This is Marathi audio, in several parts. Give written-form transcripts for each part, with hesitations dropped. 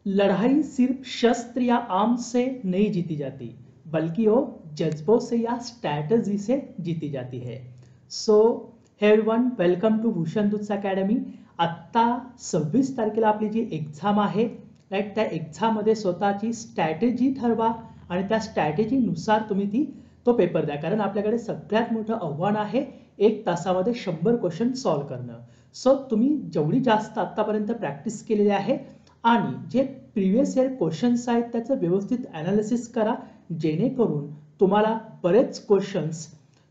लड़ाई सिर्फ शस्त्र या आर्म से नहीं जीती जाती, बल्कि वो जज्बों से या स्ट्रैटेजी से जीती जाती है. So hey everyone, welcome to Bhushan Dutt's academy. आत्ता 26 तारखेला आपली जी एक्झाम आहे, राईट, त्या एक्झाममध्ये स्वतःची स्ट्रॅटेजी ठरवा आणि त्या स्ट्रॅटेजीनुसार तुम्ही तो पेपर द्या. कारण आपल्याकडे सगळ्यात मोठं आव्हान आहे 1 तासामध्ये 100 क्वेश्चन सॉल्व्ह करणं. सो तुम्ही जेवढी जास्त आत्तापर्यंत प्रॅक्टिस केलेली आहे आणि जे प्रिव्हियस इयर क्वेश्चन्स आहेत त्याचं व्यवस्थित ॲनालिसिस करा, जेणेकरून तुम्हाला बरेच क्वेश्चन्स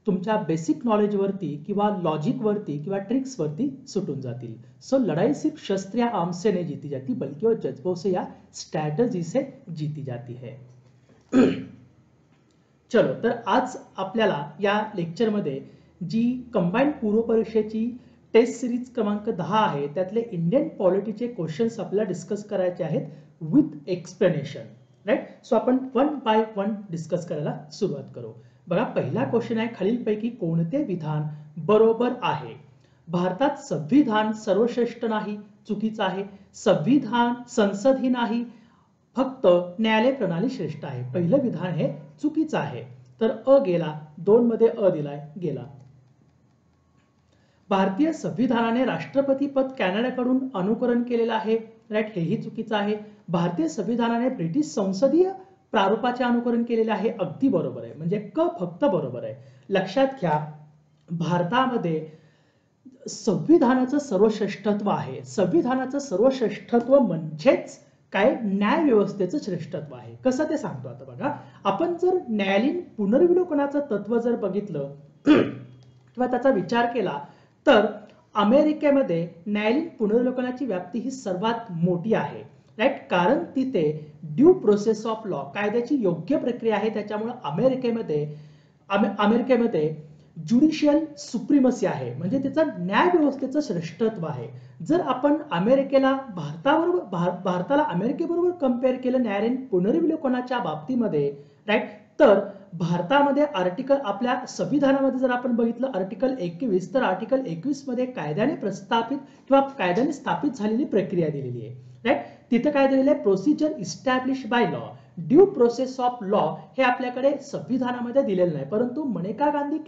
तुमच्या बेसिक नॉलेजवरती किंवा लॉजिकवरती किंवा ट्रिक्सवरती सुटून जातील. सो लढाई सिर्फ शस्त्र या आर्म से नहीं जीती जाती, बल्कि वो जज्बों से या स्ट्रॅटेजी से जीती जाती है. चलो, तर आज आपल्याला या लेक्चरमध्ये जी कंबाईंड पूर्व परीक्षेची टेस्ट सिरीज क्रमांक 10 आहे त्यातले इंडियन पॉलिटीचे क्वेश्चन्स आपल्याला डिस्कस करायचे आहेत विथ एक्सप्लेनेशन, राईट. सो आपण 1 बाय 1 डिस्कस करायला सुरुवात करू. बघा, पहिला क्वेश्चन आहे, खालीलपैकी कोणते विधान बरोबर आहे? भारतात संविधान सर्वश्रेष्ठ नाही, चुकीचं आहे. संविधान संसद ही नाही, फक्त न्यायालय प्रणाली श्रेष्ठ आहे. पहिलं विधान हे चुकीचं आहे, तर अ गेला. 2 मध्ये अ दिलाय, गेला. भारतीय संविधानाने राष्ट्रपती पद कॅनडाकडून अनुकरण केलेलं आहे, राईट, हेही चुकीचं आहे. भारतीय संविधानाने ब्रिटिश संसदीय प्रारूपाचे अनुकरण केलेले आहे, अगदी बरोबर आहे. म्हणजे क फक्त बरोबर आहे. लक्षात घ्या, भारतामध्ये संविधानाचं सर्वश्रेष्ठत्व आहे. संविधानाचं सर्वश्रेष्ठत्व म्हणजेच काय? न्याय व्यवस्थेचं श्रेष्ठत्व आहे. कसं ते सांगतो आता बघा. आपण जर न्यायालयीन पुनर्विलोकनाचं तत्व जर बघितलं किंवा त्याचा विचार केला तर अमेरिकेमध्ये न्यायालयीन पुनर्विलोकनाची व्याप्ती ही सर्वात मोठी आहे, राईट. कारण तिथे ड्यू प्रोसेस ऑफ लॉ, कायद्याची योग्य प्रक्रिया आहे. त्याच्यामुळे अमेरिकेमध्ये ज्युडिशियल सुप्रीमसी आहे, म्हणजे त्याचं न्याय व्यवस्थेचं श्रेष्ठत्व आहे. जर आपण भारताला अमेरिकेबरोबर कम्पेअर केलं न्यायालयीन पुनर्विलोकनाच्या बाबतीमध्ये, राईट, तर भारतामध्ये आपल्या संविधानामध्ये जर आपण बघितलं आर्टिकल 21, तर आर्टिकल 21 मध्ये कायद्याने प्रस्थापित किंवा कायद्याने स्थापित झालेली प्रक्रिया दिलेली आहे, राईट. तिथं काय दिलेलं आहे? Procedure establish by law. Due process of law हे आपल्याकडे संविधानामध्ये दिलेलं नाही. परंतु मेनका गांधी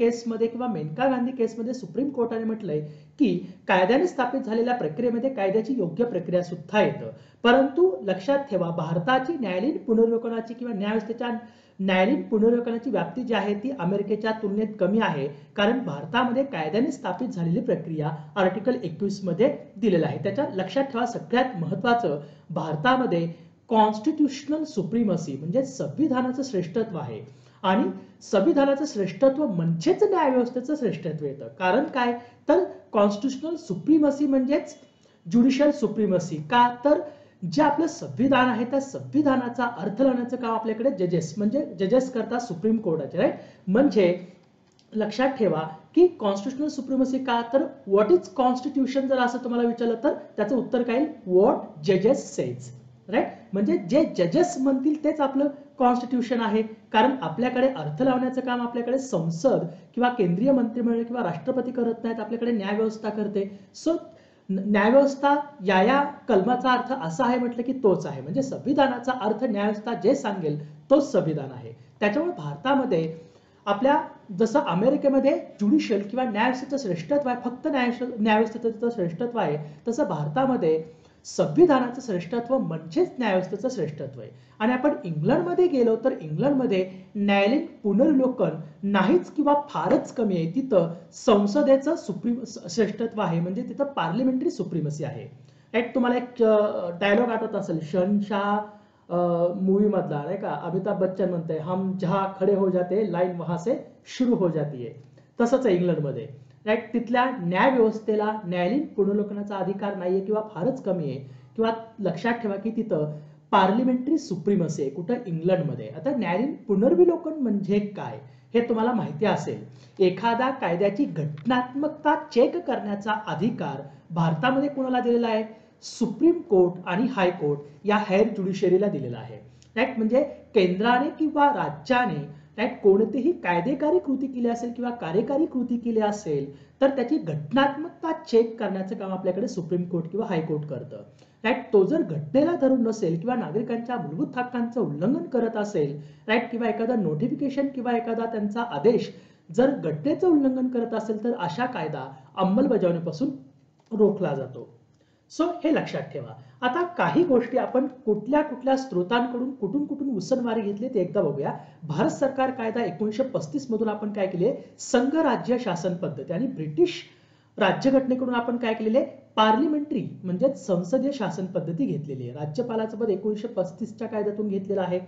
केसमध्ये सुप्रीम कोर्टाने म्हटलंय की कायद्याने स्थापित झालेल्या प्रक्रियेमध्ये कायद्याची योग्य प्रक्रिया सुद्धा येतं. परंतु लक्षात ठेवा, भारताची न्यायालयीन पुनर्विलोकनाची किंवा न्यायालयीन पुनर्विलोकनाची व्याप्ती जी आहे ती अमेरिकेच्या तुलनेत कमी आहे. कारण भारतामध्ये कायद्याने स्थापित झालेली प्रक्रिया आर्टिकल 21 मध्ये दिलेलं आहे. त्याच्या लक्षात ठेवा, सगळ्यात महत्वाचं, भारतामध्ये कॉन्स्टिट्यूशनल सुप्रीमसी म्हणजे संविधानाचं श्रेष्ठत्व आहे. आणि संविधानाचं श्रेष्ठत्व म्हणजेच न्यायव्यवस्थेचं श्रेष्ठत्व येतं. कारण काय? तर कॉन्स्टिट्यूशनल सुप्रीमसी म्हणजेच ज्युडिशियल सुप्रीमसी. का? तर जे आपलं संविधान आहे त्या संविधानाचा अर्थ लावण्याचं काम आपल्याकडे जजेस करतात सुप्रीम कोर्टाचे, राईट. म्हणजे लक्षात ठेवा की कॉन्स्टिट्यूशनल सुप्रीमसी का? तर व्हॉट इज कॉन्स्टिट्यूशन जर असं तुम्हाला विचारलं तर त्याचं उत्तर काय? व्हॉट जजेस सेज, राईट. म्हणजे जे जजेस म्हणतील तेच आपलं कॉन्स्टिट्यूशन आहे. कारण आपल्याकडे अर्थ लावण्याचं काम आपल्याकडे संसद किंवा केंद्रीय मंत्रिमंडळ किंवा राष्ट्रपती करत नाहीत, आपल्याकडे न्यायव्यवस्था करते. सो न्यायव्यवस्था या कलमाचा अर्थ असा आहे म्हटलं की तोच आहे. म्हणजे संविधानाचा अर्थ न्यायव्यवस्था जे सांगेल तोच संविधान आहे. त्याच्यामुळे भारतामध्ये आपल्या जसं अमेरिकेमध्ये ज्युडिशियल किंवा न्यायव्यवस्थेचं श्रेष्ठत्व आहे, फक्त न्यायव्यवस्थेचं श्रेष्ठत्व आहे, तसं भारतामध्ये संविधानाचं श्रेष्ठत्व म्हणजेच न्यायव्यवस्थेचं श्रेष्ठत्व आहे. आणि आपण इंग्लंडमध्ये गेलो तर इंग्लंडमध्ये न्यायालयीन पुनर्विलोकन नाहीच किंवा फारच कमी आहे. तिथं संसदेचं श्रेष्ठत्व आहे, म्हणजे तिथं पार्लिमेंटरी सुप्रीमसी आहे, राईट. तुम्हाला एक डायलॉग आठवत असेल शहनशाह मूवी मधला, नाही का? अमिताभ बच्चन म्हणते, हम जहां खडे हो जाते लाईन वहां से शुरू हो जाती है. तसंच आहे इंग्लंडमध्ये, राईट. तिथल्या न्याय व्यवस्थेला न्यायालयीन पुनर्विलोकनाचा अधिकार नाहीये किंवा फारच कमी आहे. किंवा लक्षात ठेवा की तिथं पार्लिमेंटरी सुप्रीमसी आहे. कुठं? इंग्लंडमध्ये. आता न्यायालयीन पुनर्विलोकन म्हणजे काय हे तुम्हाला माहिती असेल. एखाद्या कायद्याची घटनात्मकता चेक करण्याचा अधिकार भारतामध्ये कोणाला दिलेला आहे? सुप्रीम कोर्ट आणि हायकोर्ट या हायर ज्युडिशरीला दिलेला आहे, राईट. म्हणजे केंद्राने किंवा राज्याने राईट, कोणतीही कायदेकारी कृती केली असेल किंवा कार्यकारी कृती केली असेल तर त्याची घटनात्मकता चेक करण्याचं काम आपल्याकडे सुप्रीम कोर्ट किंवा हायकोर्ट करतं. राईट, तो जर घटनेला धरून नसेल किंवा नागरिकांच्या मूलभूत हक्कांचं उल्लंघन करत असेल, राईट, किंवा एखादा नोटिफिकेशन किंवा एखादा त्यांचा आदेश जर घटनेचं उल्लंघन करत असेल तर अशा कायदा अंमलबजावणीपासून रोखला जातो. सो हे लक्षात ठेवा. आता काही गोष्टी आपण कुठल्या कुठल्या स्त्रोतांकडून कुठून कुठून उसनवारी घेतली ते एकदा बघूया. भारत सरकार कायदा 1935 मधून आपण काय केले, संघ राज्य शासन पद्धती, आणि ब्रिटिश राज्यघटनेकडून आपण काय केलेले, पार्लिमेंटरी म्हणजे संसदीय शासन पद्धती घेतलेली आहे. राज्यपालाचं पद 1935च्या कायद्यातून घेतलेलं आहे.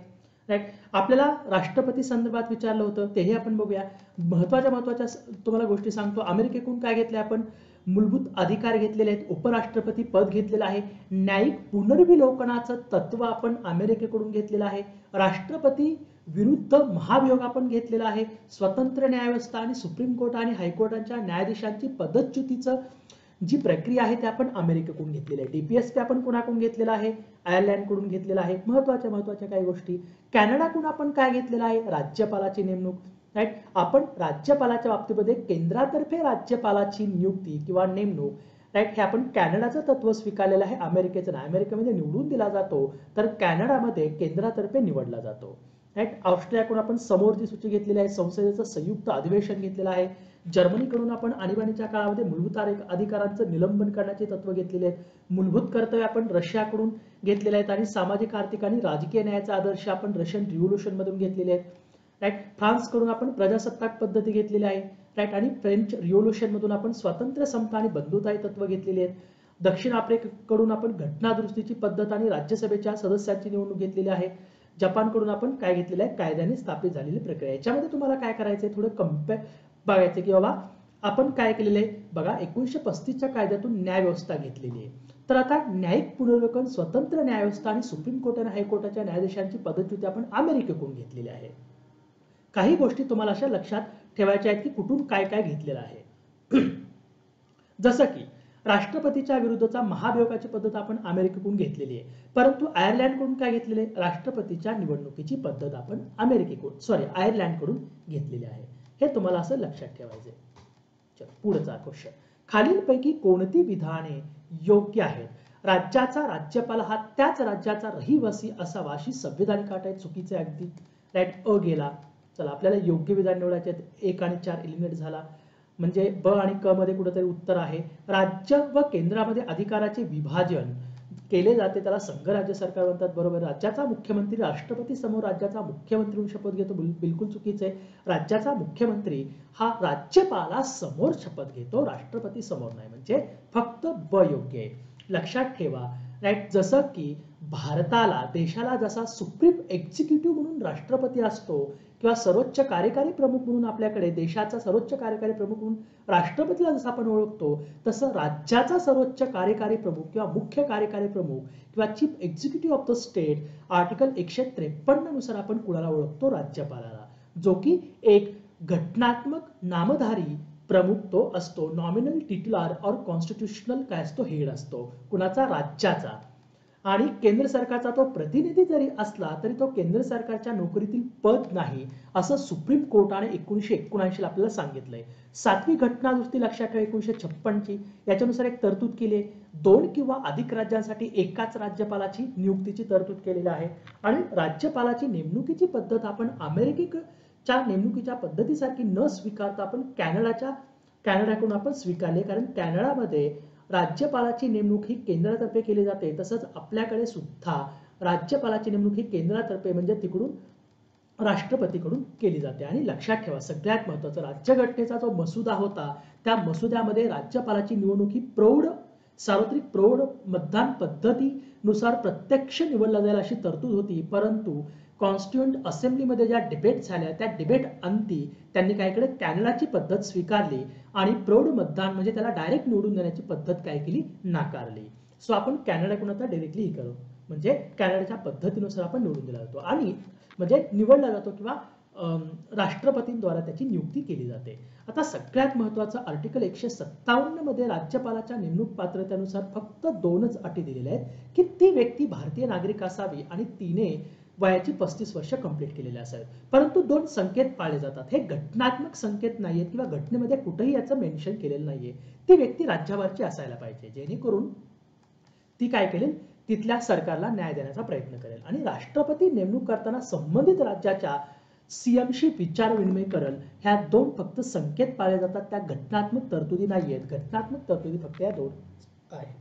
राईट, आपल्याला राष्ट्रपती संदर्भात विचारलं होतं तेही आपण बघूया. महत्वाच्या तुम्हाला गोष्टी सांगतो. अमेरिकेकडून काय घेतलंय आपण, मूलभूत अधिकार घेतलेले आहेत, उपराष्ट्रपती पद घेतलेलं आहे, न्यायिक पुनर्विलोकनाचं तत्व आपण अमेरिकेकडून घेतलेलं आहे, राष्ट्रपती विरुद्ध महाभियोग आपण घेतलेला आहे, स्वतंत्र न्यायव्यवस्था आणि सुप्रीम कोर्ट आणि हायकोर्टाच्या न्यायाधीशांची पदच्युतीचं जी प्रक्रिया आहे ते आपण अमेरिकेकडून घेतलेली आहे. डीपीएसपी आपण कोणाकडून घेतलेला आहे, आयर्लंडकडून घेतलेला आहे. महत्वाच्या काही गोष्टी. कॅनडाकडून आपण काय घेतलेलं आहे, राज्यपालाची नेमणूक. राईट, आपण राज्यपालाच्या बाबतीमध्ये केंद्रातर्फे राज्यपालाची नियुक्ती किंवा नेमणूक, राईट, हे आपण कॅनडाचं तत्व स्वीकारलेलं आहे, अमेरिकेचं नाही. अमेरिकेमध्ये निवडून दिला जातो तर कॅनडामध्ये केंद्रातर्फे निवडला जातो. राईट, ऑस्ट्रियाकडून आपण समोरची सूची घेतलेली आहे, संसदेचं संयुक्त अधिवेशन घेतलेलं आहे. जर्मनीकडून आपण आणीबाणीच्या काळामध्ये मूलभूत अधिकारांचं निलंबन करण्याचे तत्व घेतलेले आहेत. मूलभूत कर्तव्य आपण रशियाकडून घेतलेले आहेत आणि सामाजिक, आर्थिक आणि राजकीय न्यायाचा आदर्श आपण रशियन रिव्होल्यूशन मधून घेतलेले आहेत. राईट, फ्रान्सकडून आपण प्रजासत्ताक पद्धती घेतलेली आहे. राईट, आणि फ्रेंच रिव्होल्यूशन मधून आपण स्वातंत्र्य, समता आणि बंधुताही तत्व घेतलेली आहेत. दक्षिण आफ्रिकेकडून आपण घटनादुरुस्तीची पद्धत आणि राज्यसभेच्या सदस्यांची निवडणूक घेतलेली आहे. जपानकडून आपण काय घेतलेलं आहे, कायद्याने स्थापित झालेली प्रक्रिया. याच्यामध्ये तुम्हाला काय करायचंय, थोडं कम्पेअर बघायचं की बाबा आपण काय केलेलं आहे बघा. 1935च्या कायद्यातून न्याय व्यवस्था घेतलेली आहे. तर आता न्यायिक पुनर्विलोकन, स्वतंत्र न्यायव्यवस्था आणि सुप्रीम कोर्ट आणि हायकोर्टाच्या न्यायाधीशांची पदच्युती आपण अमेरिकेकडून घेतलेली आहे. काही गोष्टी तुम्हाला अशा लक्षात ठेवायच्या आहेत की कुठून काय काय घेतलेलं आहे. जसं की राष्ट्रपतीच्या विरुद्धचा महाभियोगाची पद्धत आपण अमेरिकेकडून घेतलेली आहे, परंतु आयर्लंडकडून काय घेतलेले, राष्ट्रपतीच्या निवडणुकीची पद्धत आपण आयर्लंडकडून घेतलेली आहे. हे तुम्हाला असं लक्षात ठेवायचंय. चल पुढचा क्वेश्चन. खालीलपैकी कोणती विधाने योग्य आहेत? राज्याचा राज्यपाल हा त्याच राज्याचा रहिवासी असावा अशी संविधानिक अट आहे. चुकीचे अगदी. राईट, अ गेला. चला आपल्याला योग्य विधान निवडायचे आहेत. 1 आणि 4 एलिमिनेट झाला, म्हणजे ब आणि क मध्ये कुठेतरी उत्तर आहे. राज्य व केंद्रामध्ये अधिकाराचे विभाजन केले जाते त्याला संघ राज्य सरकार म्हणतात. बरोबर. राज्याचा मुख्यमंत्री राष्ट्रपती समोर राज्याचा मुख्यमंत्री म्हणून शपथ घेतो. बिलकुल चुकीचं आहे. राज्याचा मुख्यमंत्री हा राज्यपाला समोर शपथ घेतो, राष्ट्रपती समोर नाही. म्हणजे फक्त ब योग्य आहे. लक्षात ठेवा. राईट, जसं की भारताला, देशाला जसा सुप्रीम एक्झिक्युटिव्ह म्हणून राष्ट्रपती असतो किंवा सर्वोच्च कार्यकारी प्रमुख म्हणून आपल्याकडे देशाचा सर्वोच्च कार्यकारी प्रमुख म्हणून राष्ट्रपतीला जसं आपण ओळखतो, तसं राज्याचा सर्वोच्च कार्यकारी प्रमुख किंवा मुख्य कार्यकारी प्रमुख किंवा chief executive of the state article 153 नुसार आपण कुणाला ओळखतो, राज्यपालाला, जो की एक घटनात्मक नामधारी प्रमुख तो असतो. नॉमिनल टिटुलर और कॉन्स्टिट्यूशनल काय असतो, हेड असतो कुणाचा, राज्याचा. आणि केंद्र सरकारचा तो प्रतिनिधी जरी असला तरी तो केंद्र सरकारच्या नोकरीतील पद नाही असं सुप्रीम कोर्टाने 1979 ला आपल्याला सांगितलंय. 7वी घटनादुरुस्ती लक्षात ठेवा 1956 ची. याच्यानुसार एक तरतूद केली आहे. 2 किंवा अधिक राज्यांसाठी एकाच राज्यपालाची नियुक्तीची तरतूद केलेली आहे. आणि राज्यपालाची नेमणुकीची पद्धत आपण अमेरिकेच्या नेमणुकीच्या पद्धतीसारखी न स्वीकारता आपण कॅनडाकडून आपण स्वीकारले, कारण कॅनडामध्ये राज्यपालाची नेमणूक ही केंद्रातर्फे केली जाते. तसंच आपल्याकडे सुद्धा राज्यपालाची नेमणूक ही केंद्रातर्फे म्हणजे तिकडून राष्ट्रपतीकडून केली जाते. आणि लक्षात ठेवा सगळ्यात महत्त्वाचं, राज्यघटनेचा जो मसुदा होता त्या मसुद्यामध्ये राज्यपालाची निवडणूक ही सार्वत्रिक प्रौढ मतदान पद्धतीनुसार प्रत्यक्ष निवडला जाईल अशी तरतूद होती. परंतु कॉन्स्टिट्यूएंट असेंब्लीमध्ये ज्या डिबेट झाल्या त्या डिबेट अंती त्यांनी काय केलं, कॅनडाची पद्धत स्वीकारली आणि प्रौढ मतदान म्हणजे त्याला डायरेक्ट निवडून देण्याची पद्धत काय केली, नाकारली. सो आपण कॅनडाकडून आता डायरेक्टली करू, म्हणजे कॅनडाच्या पद्धतीनुसार आपण निवडून दिला जातो आणि म्हणजे निवडला जातो किंवा राष्ट्रपतींद्वारा त्याची नियुक्ती केली जाते. आता सगळ्यात महत्त्वाचं आर्टिकल 157 मध्ये राज्यपालाच्या नेमणूक पात्रतेनुसार फक्त 2च अटी दिलेल्या आहेत की ती व्यक्ती भारतीय नागरिक असावी आणि तिने वयाची 35 वर्ष कंप्लीट केलेली असावीत. परंतु दोन संकेत पाळले जातात. हे घटनात्मक संकेत नाहीयेत किंवा घटनेमध्ये कुठेही याचं मेन्शन केलेलं नाहीये. ती व्यक्ती राज्यावरची असायला पाहिजे, जेणेकरून ती काय करेल, तिथल्या सरकारला न्याय देण्याचा प्रयत्न करेल. आणि राष्ट्रपती नेमणूक करताना संबंधित राज्याच्या सीएमशी विचार विनिमय करेल. ह्या दोन फक्त संकेत पाळले जातात, त्या घटनात्मक तरतुदी नाहीयेत. घटनात्मक तरतुदी फक्त या दोन आहेत.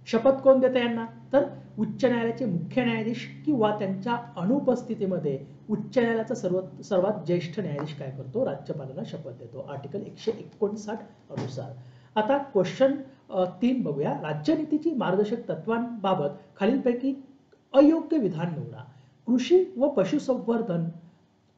शपथ कोण देतं यांना, तर उच्च न्यायालयाचे मुख्य न्यायाधीश किंवा त्यांच्या अनुपस्थितीमध्ये उच्च न्यायालयाचा सर्वात ज्येष्ठ न्यायाधीश काय करतो, राज्यपालांना शपथ देतो आर्टिकल 159 अनुसार. आता क्वेश्चन 3 बघूया. राज्यनीतीची मार्गदर्शक तत्वांबाबत खालीलपैकी अयोग्य विधान निवडा. कृषी व पशुसंवर्धन,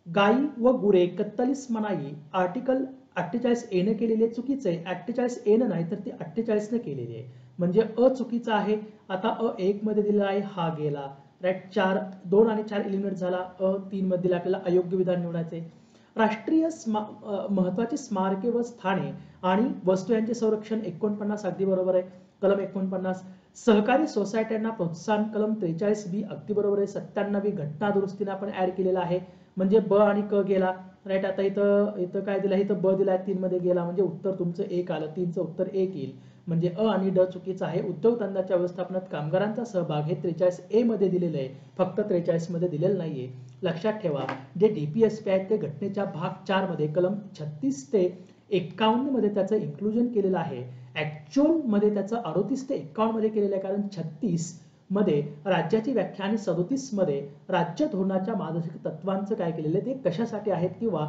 गायी व गुरे कत्तलीस मनाई आर्टिकल 48A ने केलेले चुकीचे. 48A ने नाही तर ती 48 ने केलेली आहे, म्हणजे चुकीचा आहे. आता 1 मध्ये दिलेला आहे, हा गेला. राईट, 2 आणि 4 एलिमिनेट झाला. 3 मध्ये दिला आपल्याला अयोग्य विधान निवडायचे. राष्ट्रीय महत्वाची स्मारके व स्थाने आणि वस्तू यांचे संरक्षण 49 अगदी बरोबर आहे. कलम 49. सहकारी सोसायट्यांना प्रोत्साहन, कलम 43B अगदी बरोबर आहे. 97वी घटना दुरुस्तीने आपण ऍड केलेला आहे, म्हणजे ब आणि क गेला. राईट, आता इथं काय दिलं, इथं ब दिलाय, 3 मध्ये गेला, म्हणजे उत्तर तुमचं 1 आलं. 3चं उत्तर 1 येईल, म्हणजे आणि ड चुकीचं आहे. उद्योग धंद्याच्या व्यवस्थापनात कामगारांचा सहभाग हे 43A मध्ये दिलेलं आहे, फक्त 43 मध्ये दिलेलं नाहीये. लक्षात ठेवा, जे DPSP आहेत ते घटनेच्या भाग 4 मध्ये कलम 36 ते 51 मध्ये त्याचं इन्क्लुजन केलेलं आहे. ऍक्च्युअल मध्ये त्याचं 38 ते 51 मध्ये केलेलं आहे, कारण 36 मध्ये राज्याची व्याख्या आणि 37 मध्ये राज्य धोरणाच्या मार्गदर्शक तत्वांचं काय केलेलं आहे, ते कशासाठी आहेत किंवा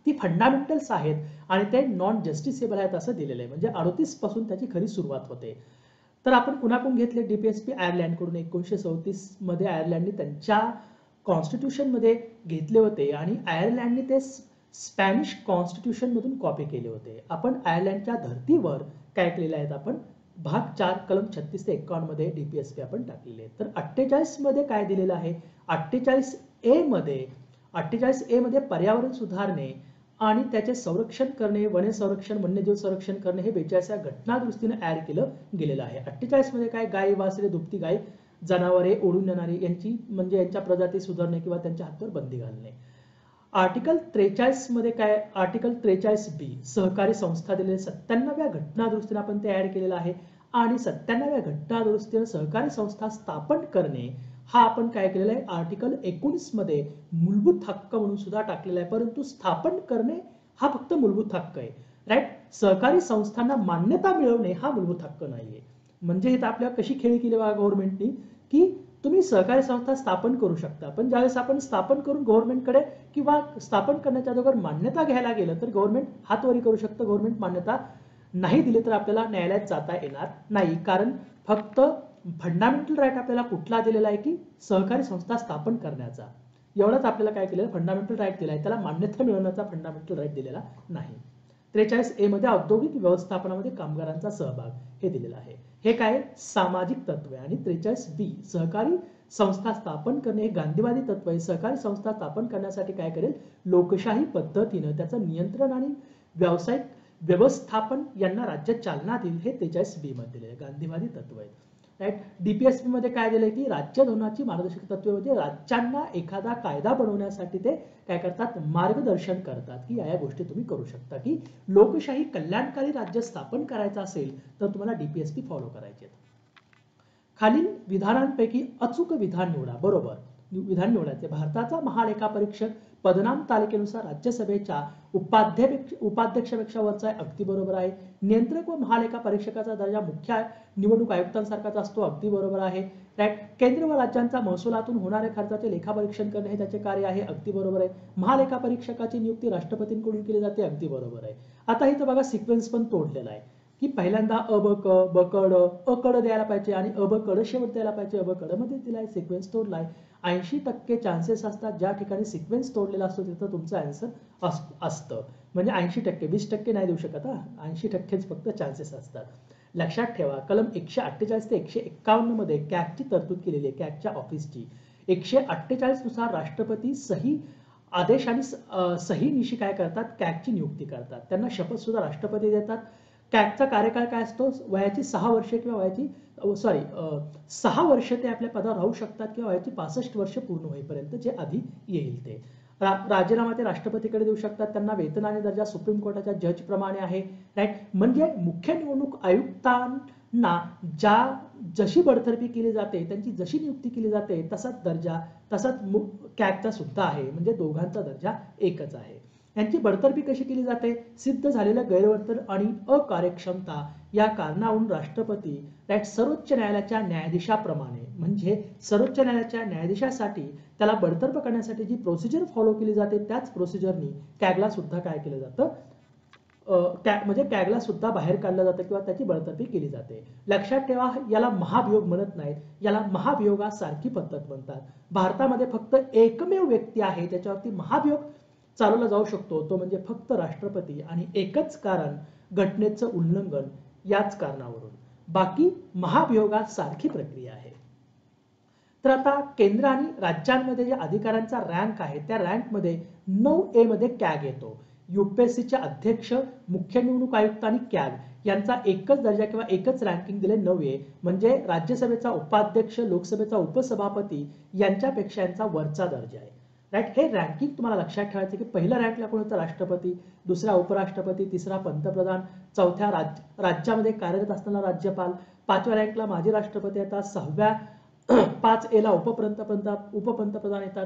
ती फंडामेंटल्स आहेत आणि ते नॉन जस्टिसेबल आहेत असं दिलेलं आहे. म्हणजे 38 पासून त्याची खरी सुरुवात होते. तर आपण कुणाकडून घेतले, DPSP आयर्लंडकडून. 1934 मध्ये आयर्लंडने त्यांच्या कॉन्स्टिट्यूशन मध्ये घेतले होते आणि आयर्लंडने ते स्पॅनिश कॉन्स्टिट्यूशन मधून कॉपी केले होते. आपण आयर्लंडच्या धर्तीवर काय केलेले आहेत, आपण भाग 4 कलम 36 ते 51 मध्ये DPSP आपण टाकलेले आहेत. तर 48 मध्ये काय दिलेलं आहे, 48A मध्ये पर्यावरण सुधारणे आणि त्याचे संरक्षण करणे, वन संरक्षण, वन्यजीव संरक्षण करणे हे 42 घटना दुरुस्तीने ऍड केलं गेलेलं आहे. 48 मध्ये काय, गाय, वासरे, दुभती गाय, जनावरे, ओढून येणारी यांची म्हणजे यांच्या प्रजाती सुधारणे किंवा त्यांच्या हक्कावर बंदी घालणे. आर्टिकल 43 मध्ये काय, आर्टिकल 43B सहकारी संस्था दिलेले 97व्या घटना दुरुस्तीने आपण ते ऍड केलेलं आहे. आणि 97व्या घटना दुरुस्तीने सहकारी संस्था स्थापन करणे हा आपण काय केलेला आहे, आर्टिकल 19 मध्ये मूलभूत हक्क म्हणून सुद्धा टाकलेला आहे. परंतु स्थापन करणे हा फक्त मूलभूत हक्क आहे. राईट, सहकारी संस्थांना मान्यता मिळवणे हा मूलभूत हक्क नाहीये. म्हणजे हे आपल्याला कशी खेळी केली बघा गव्हर्नमेंटनी, की तुम्ही सहकारी संस्था स्थापन करू शकता, पण ज्यावेळेस आपण स्थापन करून गव्हर्नमेंटकडे किंवा स्थापन करण्याच्या अगोदर मान्यता घ्यायला गेलं तर गव्हर्नमेंट हातवरी करू शकतं. गव्हर्नमेंट मान्यता नाही दिली तर आपल्याला न्यायालयात जाता येणार नाही, कारण फक्त फंडामेंटल राईट आपल्याला कुठला दिलेला आहे, की सहकारी संस्था स्थापन करण्याचा. एवढाच आपल्याला काय केलेलं, फंडामेंटल राईट दिलाय, त्याला मान्यता मिळवण्याचा फंडामेंटल राईट दिलेला नाही. 43A मध्ये औद्योगिक व्यवस्थापनामध्ये कामगारांचा सहभाग हे दिलेलं आहे. हे काय, सामाजिक तत्व आहे. आणि 43B सहकारी संस्था स्थापन करणे हे गांधीवादी तत्व आहे. सहकारी संस्था स्थापन करण्यासाठी काय करेल, लोकशाही पद्धतीनं त्याचं नियंत्रण आणि व्यावसायिक व्यवस्थापन यांना राज्यात चालना देईल, हे 43B मध्ये दिलेलं आहे, गांधीवादी तत्व आहे. राईट, DPSP मध्ये काय दिलंय, की राज्य धोरणाची मार्गदर्शक तत्वे म्हणजे राज्यांना एखादा कायदा बनवण्यासाठी ते काय करतात, मार्गदर्शन करतात, की या गोष्टी तुम्ही करू शकता. की लोकशाही कल्याणकारी राज्य स्थापन करायचं असेल तर तुम्हाला DPSP फॉलो करायचे. खालील विधानांपैकी अचूक विधान निवडा. बरोबर विधान निवडायचे. भारताचा महालेखापरीक्षक पदनाम तालिकेनुसार राज्यसभेच्या उपाध्यक्षापेक्षा वरचा आहे, अगदी बरोबर आहे. नियंत्रक व महालेखा परीक्षकाचा दर्जा मुख्य निवडणूक आयुक्तांसारखाच असतो, अगदी बरोबर आहे. राईट, केंद्र व राज्यांचा महसुलातून होणाऱ्या खर्चाचे लेखापरीक्षण करणे हे त्याचे कार्य आहे, अगदी बरोबर आहे. महालेखा परीक्षकाची नियुक्ती राष्ट्रपतींकडून केली जाते, अगदी बरोबर आहे. आता इथं बघा सिक्वेन्स पण तोडलेला आहे, की पहिल्यांदा अ ब क, ब क ड, अ क ड द्यायला पाहिजे आणि अ ब क ड शेवट द्यायला पाहिजे. अ ब क ड मध्ये दिलाय, सिक्वेन्स तोडलाय. 80% चान्सेस असतात ज्या ठिकाणी सिक्वेन्स तोडलेला असतो तिथं तुमचं आन्सर असतं. म्हणजे 80%, 20% नाही देऊ शकत. 80%च फक्त चान्सेस असतात. लक्षात ठेवा, कलम 148 ते 151 मध्ये कॅगची तरतूद केलेली आहे, कॅगच्या ऑफिसची. 148 नुसार राष्ट्रपती सही आदेश आणि सही निशी काय करतात, कॅगची नियुक्ती करतात. त्यांना शपथ सुद्धा राष्ट्रपती देतात. कॅगचा कार्यकाळ काय असतो, वयाची 6 वर्षे किंवा वयाची 6 वर्ष ते आपल्या पदावर राहू शकतात किंवा वयाची 65 वर्ष पूर्ण होईपर्यंत जे आधी येईल ते. राजीनामा ते राष्ट्रपतीकडे देऊ शकतात. त्यांना वेतन आणि दर्जा सुप्रीम कोर्टाच्या जज प्रमाणे आहे, राईट. म्हणजे मुख्य निवडणूक आयुक्तांना जशी बडतर्फी केली जाते, त्यांची जशी नियुक्ती केली जाते, तसाच दर्जा तसाच कॅगचा सुद्धा आहे. म्हणजे दोघांचा दर्जा एकच आहे. यांची बडतर्फी कशी केली जाते, सिद्ध झालेलं गैरवर्तन आणि अकार्यक्षमता या कारणावरून राष्ट्रपती राईट सर्वोच्च न्यायालयाच्या न्यायाधीशाप्रमाणे, म्हणजे सर्वोच्च न्यायालयाच्या न्यायाधीशासाठी त्याला बडतर्फ करण्यासाठी जी प्रोसिजर फॉलो केली जाते त्याच प्रोसिजरनी कॅगला सुद्धा काय केलं जातं, म्हणजे कॅगला सुद्धा बाहेर काढलं जातं किंवा त्याची बडतर्फी केली जाते. लक्षात ठेवा, याला महाभियोग म्हणत नाहीत, याला महाभियोगासारखी पद्धत म्हणतात. भारतामध्ये फक्त एकमेव व्यक्ती आहे त्याच्यावरती महाभियोग चालवला जाऊ शकतो, तो म्हणजे फक्त राष्ट्रपती, आणि एकच कारण घटनेचं उल्लंघन याच कारणावरून. बाकी महाभियोगासारखी प्रक्रिया आहे. तर आता केंद्र आणि राज्यांमध्ये जे अधिकाऱ्यांचा रँक आहे त्या रँकमध्ये 9A मध्ये कॅग येतो. UPSCचे अध्यक्ष, मुख्य निवडणूक आयुक्त आणि कॅग यांचा एकच दर्जा किंवा एकच रँकिंग दिले 9A. म्हणजे राज्यसभेचा उपाध्यक्ष, लोकसभेचा उपसभापती यांच्यापेक्षा यांचा वरचा दर्जा आहे, राईट. हे रँकिंग तुम्हाला लक्षात ठेवायचं की पहिल्या रँकला कोण होतं, राष्ट्रपती, दुसरा उपराष्ट्रपती, तिसरा पंतप्रधान, चौथ्या राज्यामध्ये कार्यरत असताना राज्यपाल, 5व्या रँकला माजी राष्ट्रपती येतात, 6व्या 5A ला उपपंतप्रधान येतात,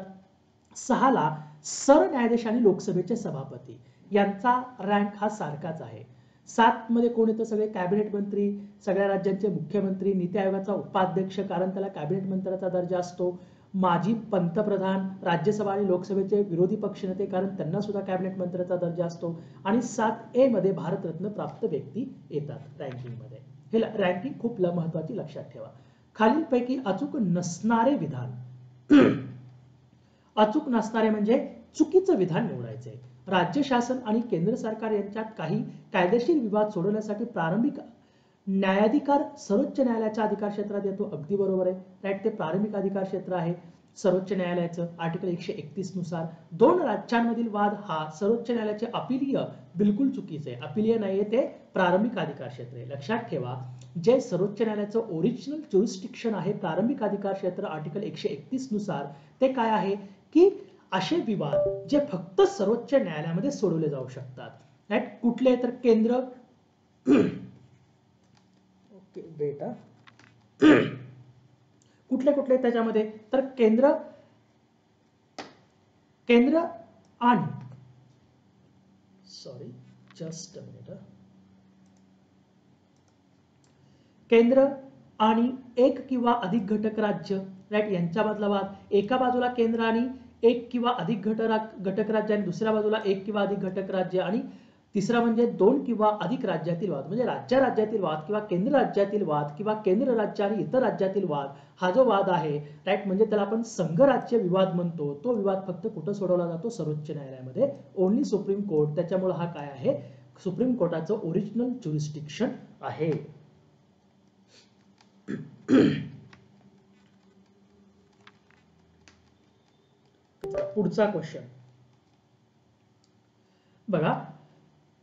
6ला सरन्यायाधीश आणि लोकसभेचे सभापती यांचा रँक हा सारखाच आहे. 7 मध्ये कोण येतं, सगळे कॅबिनेट मंत्री, सगळ्या राज्यांचे मुख्यमंत्री, नीती आयोगाचा उपाध्यक्ष कारण त्याला कॅबिनेट मंत्र्याचा दर्जा असतो, माजी पंतप्रधान, राज्यसभा आणि लोकसभेचे विरोधी पक्षनेते कारण त्यांना सुद्धा कॅबिनेट मंत्र्याचा दर्जा असतो, आणि 7A मध्ये भारतरत्न प्राप्त व्यक्ती येतात रँकिंगमध्ये. हे रँकिंग खूप महत्वाची, लक्षात ठेवा. खालीलपैकी अचूक नसणारे विधान अचूक नसणारे म्हणजे चुकीचं विधान निवडायचे. राज्य शासन आणि केंद्र सरकार यांच्यात काही कायदेशीर विवाद सोडवण्यासाठी प्रारंभिक न्यायाधिकार सर्वोच्च न्यायालयाच्या अधिकार क्षेत्रात येतो. अगदी बरोबर आहे, राईट. ते प्रारंभिक अधिकार क्षेत्र आहे सर्वोच्च न्यायालयाचं आर्टिकल 131 नुसार. 2 राज्यांमधील वाद हा सर्वोच्च न्यायालयाचे अपीलीय बिलकुल चुकीचे आहे, अपीलीय नाहीये, ते प्रारंभिक अधिकार क्षेत्र आहे. लक्षात ठेवा, जे सर्वोच्च न्यायालयाचं ओरिजिनल ज्युरिस्डिक्शन आहे प्रारंभिक अधिकार क्षेत्र आर्टिकल 131 नुसार, ते काय आहे की असे विवाद जे फक्त सर्वोच्च न्यायालयामध्ये सोडवले जाऊ शकतात, राईट. कुठले, तर केंद्र बेटा कुठले त्याच्यामध्ये, तर केंद्र आणि केंद्र आणि एक किंवा अधिक घटक राज्य, राईट, यांच्यामधला वाद. एका बाजूला केंद्र आणि एक किंवा अधिक घटक राज्य आणि दुसऱ्या बाजूला एक किंवा अधिक घटक राज्य, आणि तिसरा म्हणजे 2 किंवा अधिक राज्यातील वाद, म्हणजे राज्यातील वाद किंवा केंद्र राज्यातील वाद किंवा केंद्र राज्य आणि इतर राज्यातील वाद. हा जो वाद आहे, राईट, म्हणजे त्याला आपण संघराज्य विवाद म्हणतो. तो विवाद फक्त कुठं सोडवला जातो, सर्वोच्च न्यायालयामध्ये, ओन्ली सुप्रीम कोर्ट. त्याच्यामुळे हा काय आहे, सुप्रीम कोर्टाचं ओरिजिनल ज्युरिस्डिक्शन आहे. पुढचा क्वेश्चन बघा.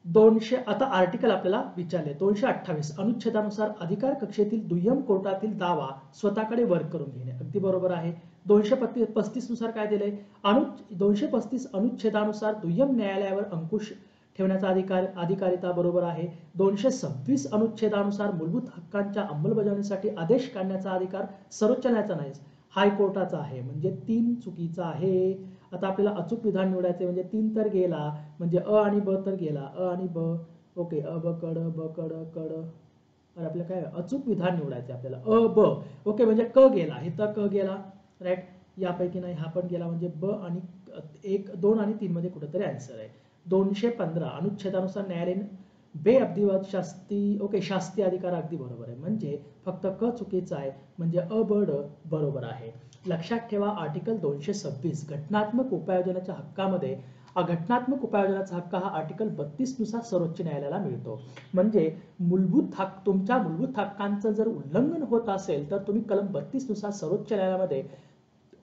200 आता आर्टिकल आपल्याला विचारले. 228 अनुच्छेदानुसार अधिकार कक्षेतील दुय्यम कोर्टातील दावा स्वतःकडे वर्ग करून घेणे. अगदी बरोबर आहे. 235 नुसार काय दिले, 235 अनुच्छेदानुसार दुय्यम न्यायालयावर अंकुश ठेवण्याचा अधिकारिता बरोबर आहे. 226 अनुच्छेदानुसार मूलभूत हक्कांच्या अंमलबजावणीसाठी आदेश काढण्याचा अधिकार सर्वोच्च न्यायालयाचा नाही, हायकोर्टाचा आहे. म्हणजे 3 चुकीचा आहे. आता आपल्याला अचूक विधान निवडायचे, म्हणजे 3 तर गेला, म्हणजे अ आणि ब तर गेला, अ आणि ब. ओके, अ ब कड, ब कड कड. आणि आपल्याला काय अचूक विधान निवडायचे आपल्याला, अ ब. ओके, म्हणजे क गेला, हे तर क गेला, राईट. यापैकी नाही, हा पण गेला, म्हणजे ब आणि 1, 2 आणि 3 मध्ये कुठेतरी आन्सर आहे. 215 अनुच्छेदानुसार न्यायालयीन बेअब्दीवाद शास्ती, ओके, शास्ती अधिकार अगदी बरोबर आहे. म्हणजे फक्त क चुकीचा आहे, म्हणजे अ ब ड बरोबर आहे. लक्षात ठेवा, आर्टिकल 226 घटनात्मक उपाययोजनाच्या हक्कामध्ये, घटनात्मक उपाययोजनाचा हक्क हा आर्टिकल 32 नुसार सर्वोच्च न्यायालयाला मिळतो. म्हणजे मूलभूत हक्क, तुमच्या मूलभूत हक्कांचं जर उल्लंघन होत असेल तर तुम्ही कलम 32 नुसार सर्वोच्च न्यायालयामध्ये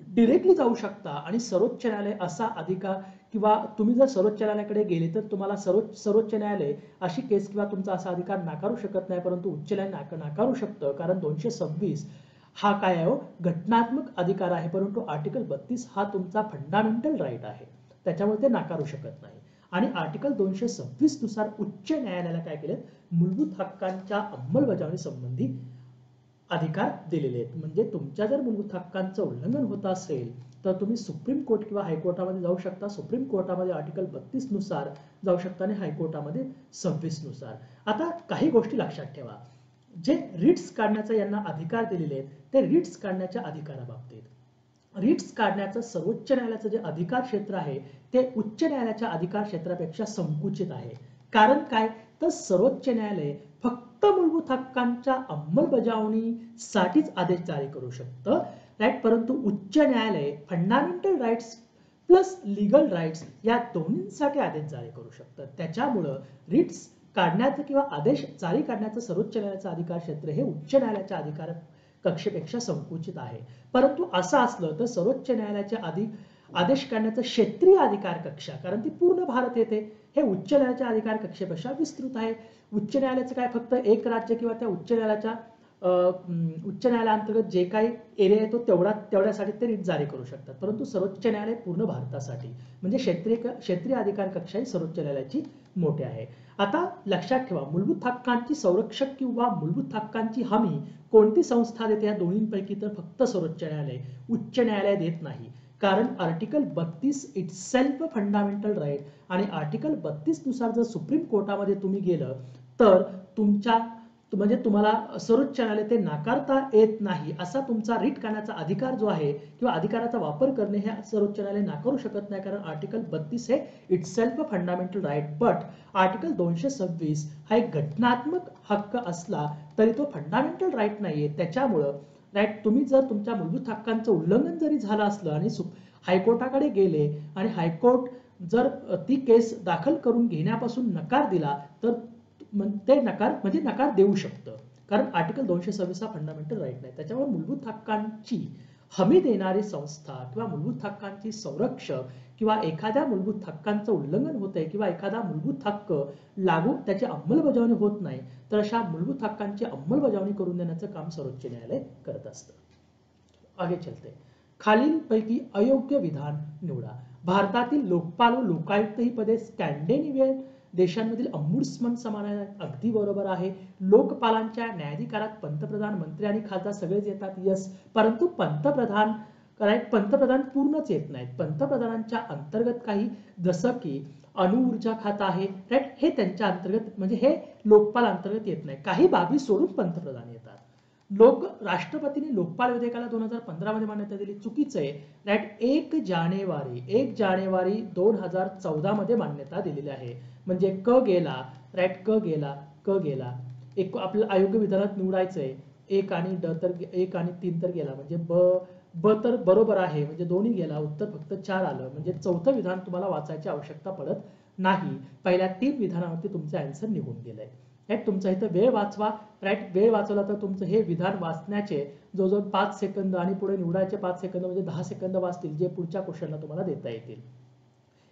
डिरेक्टली जाऊ शकता आणि सर्वोच्च न्यायालय असा अधिकार किंवा तुम्ही जर सर्वोच्च न्यायालयाकडे गेले तर तुम्हाला सर्वोच्च न्यायालय अशी केस किंवा तुमचा असा अधिकार नाकारू शकत नाही, परंतु उच्च न्यायालय नाकारू शकतं, कारण 226 हा काय आहे, घटनात्मक अधिकार आहे, परंतु आर्टिकल 32 हा तुमचा फंडामेंटल राईट आहे, त्याच्यामुळे ते नाकारू शकत नाही. आणि आर्टिकल 226 नुसार उच्च न्यायालयाला काय केलं, मूलभूत हक्कांच्या अंमलबजावणी संबंधी अधिकार दिलेले आहेत. म्हणजे तुमच्या जर मूलभूत हक्कांचं उल्लंघन होत असेल तर तुम्ही सुप्रीम कोर्ट किंवा हायकोर्टामध्ये जाऊ शकता. सुप्रीम कोर्टामध्ये आर्टिकल 32 नुसार जाऊ शकता आणि हायकोर्टामध्ये 26 नुसार. आता काही गोष्टी लक्षात ठेवा. जे रिट्स काढण्याचा यांना अधिकार दिलेले आहेत ते रिट्स काढण्याच्या अधिकाराबाबतीत रिट्स काढण्याचं सर्वोच्च न्यायालयाचं जे अधिकार क्षेत्र आहे ते उच्च न्यायालयाच्या अधिकार क्षेत्रापेक्षा संकुचित आहे. कारण काय, तर सर्वोच्च न्यायालय फक्त मूलभूत हक्कांच्या अंमलबजावणीसाठीच आदेश जारी करू शकतं, राईट. परंतु उच्च न्यायालय fundamental rights plus legal rights या दोन्हींसाठी आदेश जारी करू शकतं. त्याच्यामुळं रिट्स काढण्याचं किंवा आदेश जारी करण्याचं सर्वोच्च न्यायालयाचं अधिकार क्षेत्र हे उच्च न्यायालयाच्या अधिकार कक्षेपेक्षा संकुचित आहे. परंतु असं असलं तर सर्वोच्च न्यायालयाच्या आदेश काढण्याचं क्षेत्रीय अधिकार कक्षा, कारण ती पूर्ण भारत येते, हे उच्च न्यायालयाच्या अधिकार कक्षेपेक्षा विस्तृत आहे. उच्च न्यायालयाचं काय फक्त एक राज्य किंवा त्या उच्च न्यायालयाअंतर्गत जे काही एरिया आहे तो तेवढ्यासाठी ते रिट जारी करू शकतात, परंतु सर्वोच्च न्यायालय पूर्ण भारतासाठी, म्हणजे क्षेत्रीय अधिकार कक्षा ही सर्वोच्च न्यायालयाची मोठे आहे. आता लक्षात ठेवा, मूलभूत हक्कांची संरक्षक किंवा मूलभूत हक्कांची हमी कोणती संस्था देते, या दोन्हींपैकी तर फक्त सर्वोच्च न्यायालय, उच्च न्यायालय देत नाही. कारण आर्टिकल 32 इटसेल्फ फंडामेंटल राईट आणि आर्टिकल 32 नुसार जर सुप्रीम कोर्टामध्ये तुम्ही गेलं तर तुम्हाला सर्वोच्च न्यायालय ते नाकारता येत नाही, असा तुमचा रिट करण्याचा अधिकार जो आहे किंवा अधिकाराचा वापर करणे हे सर्वोच्च न्यायालय नाकारू शकत नाही, कारण आर्टिकल 32 हे itself fundamental right. But article 226 हा एक घटनात्मक हक्क असला तरी तो फंडामेंटल राईट नाहीये. त्याच्यामुळं राईट, तुम्ही जर तुमच्या मूलभूत हक्कांचं उल्लंघन जरी झालं असलं आणि हायकोर्टाकडे गेले आणि हायकोर्ट जर ती केस दाखल करून घेण्यापासून नकार दिला तर ते नकार देऊ शकतं, कारण आर्टिकल 226 हा फंडामेंटल राईट नाही. त्याच्यामुळे मूलभूत हक्कांची हमी देणारी संस्था किंवा मूलभूत हक्कांची संरक्षक किंवा एखाद्या मूलभूत हक्कांचं उल्लंघन होतंय किंवा एखादा मूलभूत हक्क लागू त्याची अंमलबजावणी होत नाही तर अशा मूलभूत हक्कांची अंमलबजावणी करून देण्याचं काम सर्वोच्च न्यायालय करत असतं. आगे चलते. खालीलपैकी अयोग्य विधान निवडा. भारतातील लोकपाल व लोकायुक्त ही पदे स्कॅन्डिनेव्हियन देशांमधील अंबुड्समन समान आहेत, अगदी बरोबर आहे. लोकपालांच्या न्यायाधिकारात पंतप्रधान, मंत्री आणि खासदार सगळेच येतात, यस. परंतु पंतप्रधान पूर्णच येत नाहीत. पंतप्रधानांच्या अंतर्गत काही जसं की अणुऊर्जा खाता आहे, राईट, हे त्यांच्या अंतर्गत म्हणजे हे लोकपाल अंतर्गत येत नाही. काही बाबी सोडून पंतप्रधान येतात. राष्ट्रपतींनी लोकपाल विधेयकाला 2015 मध्ये मान्यता दिली, चुकीचं आहे, राईट. 1 जानेवारी 2014 मध्ये मान्यता दिलेली आहे. म्हणजे क गेला, राईट, क गेला. एक आपल्याला अयोग्य विधानात निवडायचंय, 1 आणि 3 तर गेला, म्हणजे ब तर बरोबर आहे, म्हणजे दोन्ही गेला, उत्तर फक्त 4 आलं. म्हणजे चौथं विधान तुम्हाला वाचायची आवश्यकता पडत नाही. पहिल्या 3 विधानावरती तुमचं आन्सर निघून गेलंय, राईट. तुमचा इथं वेळ वाचवा, राईट. वेळ वाचवला तर तुमचं हे विधान वाचण्याचे जवळजवळ 5 सेकंद आणि पुढे निवडायचे 5 सेकंद, म्हणजे 10 सेकंद वाचतील, जे पुढच्या क्वेश्चनला तुम्हाला देता येतील.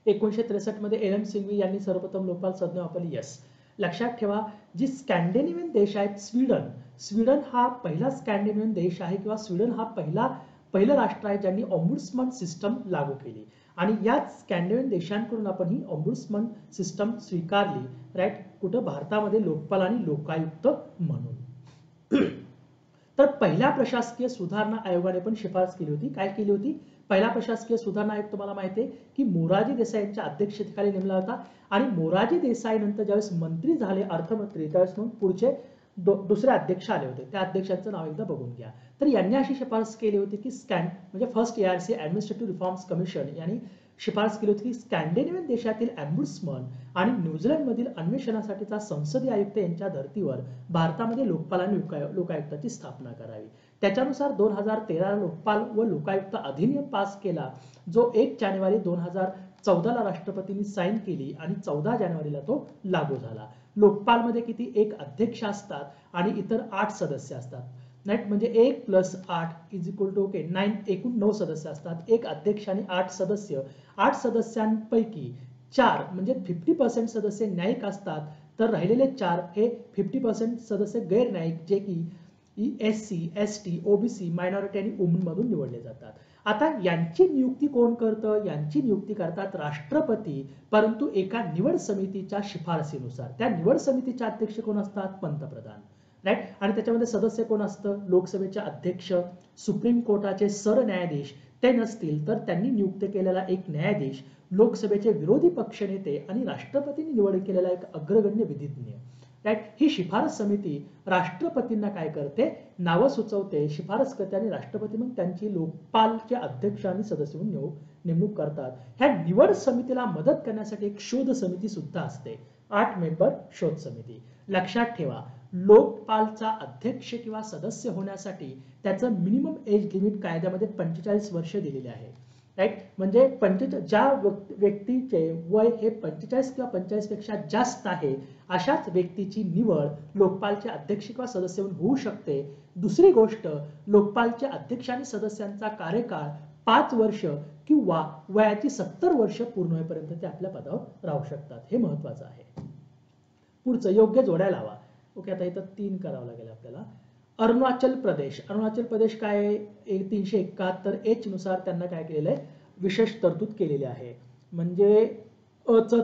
1963 मध्ये एल एम सिंघवी यांनी सर्वप्रथम लोकपाल संज्ञा वापरली, यस. लक्षात ठेवा, जी स्कॅन्डिनेव्हियन देश आहेत, स्वीडन हा पहिला स्कॅन्डिनेव्हियन देश आहे किंवा स्वीडन हा पहिलं राष्ट्र आहे ज्यांनी ऑम्बुड्समन सिस्टम लागू केली आणि याच स्कॅन्डिनेव्हियन देशांकडून आपण ही ऑम्बुड्समन सिस्टम स्वीकारली, राईट. कुठं, भारतामध्ये लोकपाल आणि लोकायुक्त म्हणून. तर पहिल्या प्रशासकीय सुधारणा आयोगाने पण शिफारस केली होती. काय केली होती? पहिला प्रशासकीय सुधारणा आयोग तुम्हाला माहिती आहे की मोरारजी देसाई यांच्या अध्यक्षतेखाली नेमला होता आणि मोरारजी देसाई नंतर ज्यावेळेस मंत्री झाले, अर्थमंत्री, त्यावेळेस मग पुढचे दुसरे अध्यक्ष आले होते. त्या अध्यक्षांचं नाव एकदा बघून घ्या. तर यांनी अशी शिफारस केली होती की म्हणजे first ARC administrative reforms commission यांनी शिफारस केली होती की स्कॅन्डिनेव्हियन देशातील ॲम्बुड्समन आणि न्यूझीलंडमधील अन्वेषणासाठीचा संसदीय आयुक्त यांच्या धर्तीवर भारतामध्ये लोकपाल आणि लोकायुक्ताची स्थापना करावी. त्याच्यानुसार 2013 लोकपाल व लोकायुक्त अधिनियम पास केला, जो 1 जानेवारी 2014 राष्ट्रपतींनी साईन केली आणि 14 जानेवारीला तो लागू झाला. लोकपालमध्ये किती? 1 अध्यक्ष असतात आणि इतर 8 सदस्य असतात. राईट, म्हणजे 1 + 8 = ओके 9, एकूण 9 सदस्य असतात, एक अध्यक्ष आणि 8 सदस्य. 8 सदस्यांपैकी 4 म्हणजे 50% सदस्य न्यायिक असतात, तर राहिलेले 4 हे 50% सदस्य गैर न्यायिक, जे की SC, ST, OBC, मायनॉरिटी आणि वुमन मधून निवडले जातात. आता यांची नियुक्ती कोण करतं? यांची नियुक्ती करतात राष्ट्रपती, परंतु एका निवड समितीच्या शिफारसीनुसार. त्या निवड समितीचे अध्यक्ष कोण असतात? पंतप्रधान. राईट, आणि त्याच्यामध्ये सदस्य कोण असतं? लोकसभेचे अध्यक्ष, सुप्रीम कोर्टाचे सरन्यायाधीश ते नसतील तर त्यांनी नियुक्त केलेला एक न्यायाधीश, लोकसभेचे विरोधी पक्षनेते आणि राष्ट्रपतींनी निवड केलेला एक अग्रगण्य विधिज्ञ. राईट, ही शिफारस समिती राष्ट्रपतींना काय करते? नावं सुचवते, शिफारस करते आणि राष्ट्रपती मग त्यांची लोकपालचे अध्यक्ष आणि सदस्य म्हणून नेमणूक करतात. ह्या निवड समितीला मदत करण्यासाठी एक शोध समिती सुद्धा असते, 8 मेंबर शोध समिती. लक्षात ठेवा, लोकपालचा अध्यक्ष किंवा सदस्य होण्यासाठी त्याचं मिनिमम एज लिमिट कायद्यामध्ये 45 वर्ष दिलेले आहे. राईट, म्हणजे ज्या व्यक्तीचे वय हे 45 किंवा 45 पेक्षा जास्त आहे अशाच व्यक्तीची निवड लोकपालचे अध्यक्ष किंवा सदस्य म्हणून होऊ शकते. दुसरी गोष्ट, लोकपालचे अध्यक्ष आणि सदस्यांचा कार्यकाळ 5 वर्ष किंवा वयाची 70 वर्ष पूर्ण होईपर्यंत ते आपल्या पदावर राहू शकतात. हे महत्वाचं आहे. पुढचं, योग्य जोड्या लावा. ओके, आता इथं 3 करावं लागेल आपल्याला. अरुणाचल प्रदेश. अरुणाचल प्रदेश काय 371 नुसार त्यांना काय केलेलं आहे? विशेष तरतूद केलेली आहे. म्हणजे अचं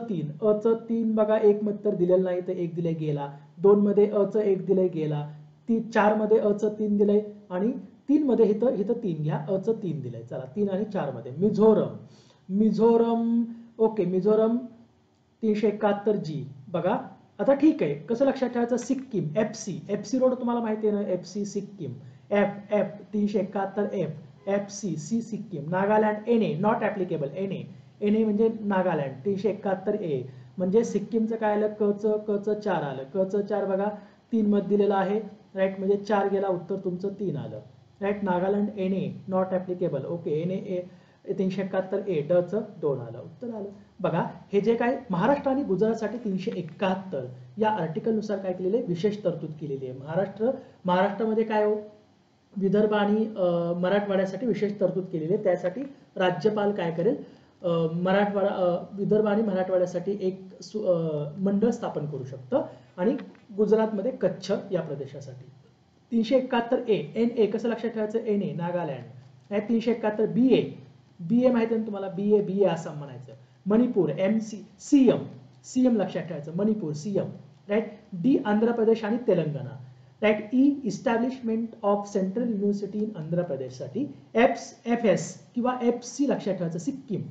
3 बघा, 1 मध्ये तर दिलेलं नाही, तर 1 दिले गेला. 2 मध्ये अचं 1 दिलंय गेला. 4 मध्ये अचं 3 दिलंय आणि 3 मध्ये इथं 3 घ्या, अचं 3 दिलंय. चला, 3 आणि 4 मध्ये मिझोरम. Okay, Mizoram 371G. बघा, आता ठीक आहे, कसं लक्षात ठेवायचं? सिक्कीम, FC रोड तुम्हाला माहिती आहे ना, FC Sikkim. F 371F, FC C Sikkim. Nagaland NA not applicable, NA म्हणजे नागालँड. 371A म्हणजे सिक्कीमचं काय आलं? कचं 4 आलं. कचं 4 बघा 3 मध्ये दिलेलं आहे. राईट, म्हणजे 4 गेला, उत्तर तुमचं 3 आलं. Right, Nagaland NA not applicable. Okay, NA 371A, डचं 2 आलं, उत्तर आलं. बघा, हे जे काय महाराष्ट्र आणि गुजरातसाठी 371 या आर्टिकल नुसार काय केलेले? विशेष तरतूद केलेली आहे. महाराष्ट्रामध्ये काय हो? विदर्भ आणि मराठवाड्यासाठी विशेष तरतूद केलेली आहे. त्यासाठी राज्यपाल काय करेल? विदर्भ आणि मराठवाड्यासाठी एक मंडळ स्थापन करू शकतं आणि गुजरातमध्ये कच्छ या प्रदेशासाठी. 371A NA कसं लक्षात ठेवायचं? NA नागालँड. 371 BA माहिती आहे तुम्हाला? BA असं म्हणायचं. मणिपूर MC CM लक्षात ठेवायचं, Manipur CM. Right, D Andhra Pradesh आणि Telangana. Right, E establishment of central university in Andhra प्रदेशसाठी. FS किंवा FC लक्षात ठेवायचं, Sikkim.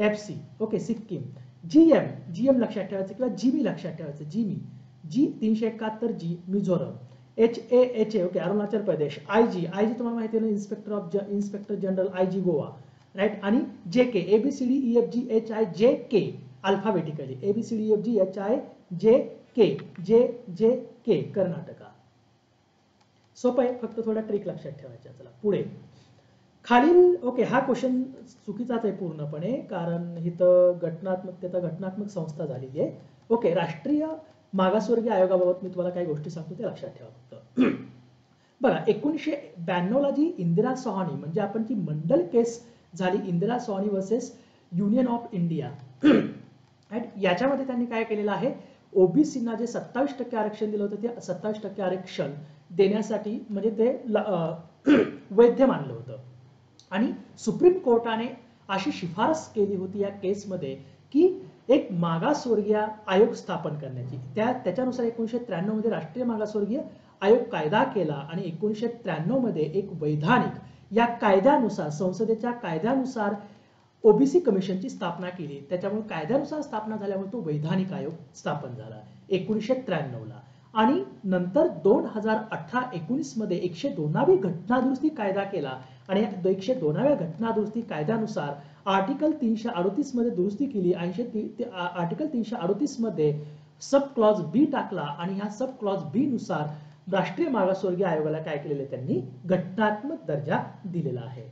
FC okay, Sikkim. GM लक्षात ठेवायचं किंवा GB लक्षात ठेवायचं, G 371G Mizoram. HA okay, Arunachal Pradesh. IG तुम्हाला माहिती आहे ना, inspector general IG Goa. Right, आणि JK ABCDEFGHIJK alphabetically ABCDEFGHIJK Karnataka. सोपं आहे, फक्त थोडा ट्रिक लक्षात ठेवायचा. चला पुढे. खालील ओके, हा क्वेश्चन चुकीचाच आहे पूर्णपणे, कारण इथं घटनात्मक संस्था झालेली आहे. ओके, राष्ट्रीय मागासवर्गीय आयोगाबाबत मी तुम्हाला काही गोष्टी सांगतो, ते लक्षात ठेवा फक्त. बघा, 1992 ला जी इंदिरा सोहानी म्हणजे आपण जी मंडल केस झाली, Indira Sohani versus union of India, याच्यामध्ये त्यांनी काय केलेलं आहे? ओबीसीना जे 27% आरक्षण दिलं होतं, ते 27% आरक्षण देण्यासाठी म्हणजे ते वैध मानलं होतं. आणि सुप्रीम कोर्टाने अशी शिफारस केली होती या केसमध्ये की एक मागासवर्गीय आयोग स्थापन करण्याची. त्याच्यानुसार 1993 मध्ये राष्ट्रीय मागासवर्गीय आयोग कायदा केला आणि 1993 मध्ये एक वैधानिक या कायद्यानुसार, संसदेच्या कायद्यानुसार ओबीसी कमिशनची स्थापना केली. त्याच्यामुळे कायद्यानुसार स्थापना झाल्यामुळे तो वैधानिक आयोग स्थापन झाला 1993 ला. आणि नंतर 2018-19 मध्ये 102वी घटनादुरुस्ती कायदा केला आणि 102व्या घटनादुरुस्ती कायद्यानुसार आर्टिकल 338 मध्ये दुरुस्ती केली. आर्टिकल 338 मध्ये सब क्लॉज बी टाकला आणि ह्या सब क्लॉज बी नुसार राष्ट्रीय मागासवर्गीय आयोगाला काय केलेले? त्यांनी घटनात्मक दर्जा दिलेला आहे.